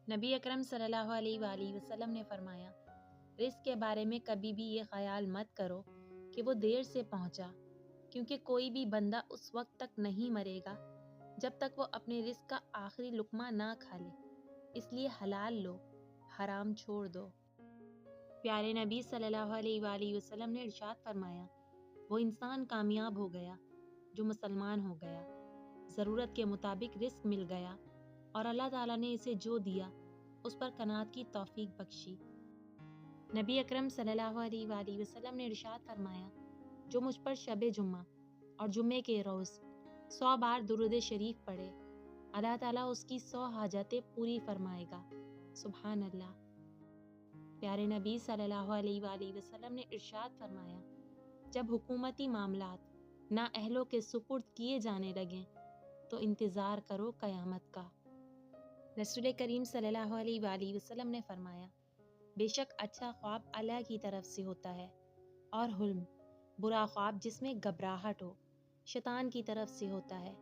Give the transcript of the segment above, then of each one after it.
نبی اکرم صلی اللہ علیہ وآلہ وسلم نے فرمایا، رزق کے بارے میں کبھی بھی یہ خیال مت کرو کہ وہ دیر سے پہنچا، کیونکہ کوئی بھی بندہ اس وقت تک نہیں مرے گا جب تک وہ اپنے رزق کا آخری لقمہ نہ کھا لے۔ اس لیے حلال لو، حرام چھوڑ دو۔ پیارے نبی صلی اللہ علیہ وآلہ وسلم نے ارشاد فرمایا، وہ انسان کامیاب ہو گیا جو مسلمان ہو گیا، ضرورت کے مطابق رزق مل گیا اور اللہ تعالیٰ نے اسے جو دیا اس پر قناعت کی توفیق بخشی۔ نبی اکرم صلی اللہ علیہ وآلہ وسلم نے ارشاد فرمایا، جو مجھ پر شب جمعہ اور جمعے کے روز 100 بار درود شریف پڑھے، اللہ تعالیٰ اس کی 100 حاجتیں پوری فرمائے گا۔ سبحان اللہ۔ پیارے نبی صلی اللہ علیہ وآلہ وسلم نے ارشاد فرمایا، جب حکومتی معاملات نااہلوں کے سپرد کیے جانے لگیں تو انتظار کرو قیامت کا۔ رسول کریم صلی اللہ علیہ وآلہ وسلم نے فرمایا، بے شک اچھا خواب اللہ کی طرف سے ہوتا ہے اور حلم، برا خواب جس میں گھبراہٹ ہو، شیطان کی طرف سے ہوتا ہے۔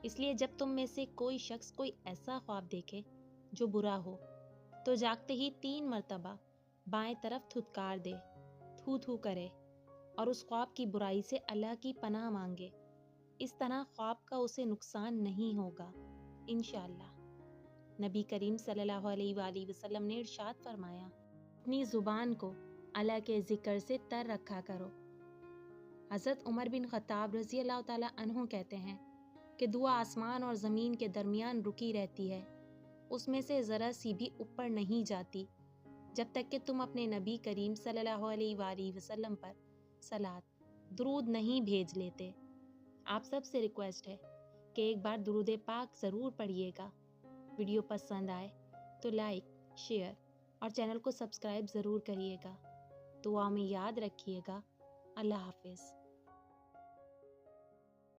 اس لیے جب تم میں سے کوئی شخص کوئی ایسا خواب دیکھے جو برا ہو تو جاگتے ہی 3 مرتبہ بائیں طرف تھتکار دے، تھو تھو کرے اور اس خواب کی برائی سے اللہ کی پناہ مانگے۔ اس طرح خواب کا اسے نقصان نہیں ہوگا انشاءاللہ۔ نبی کریم صلی اللہ علیہ وآلہ وسلم نے ارشاد فرمایا، اپنی زبان کو اللہ کے ذکر سے تر رکھا کرو۔ حضرت عمر بن خطاب رضی اللہ تعالیٰ عنہ کہتے ہیں کہ دعا آسمان اور زمین کے درمیان رکی رہتی ہے، اس میں سے ذرا سی بھی اوپر نہیں جاتی جب تک کہ تم اپنے نبی کریم صلی اللہ علیہ وآلہ وسلم پر صلاۃ درود نہیں بھیج لیتے۔ آپ سب سے ریکویسٹ ہے کہ ایک بار درود پاک ضرور پڑھیے گا۔ ویڈیو پسند آئے تو لائک، شیئر اور چینل کو سبسکرائب ضرور کریے گا۔ دعا میں یاد رکھیے گا۔ اللہ حافظ۔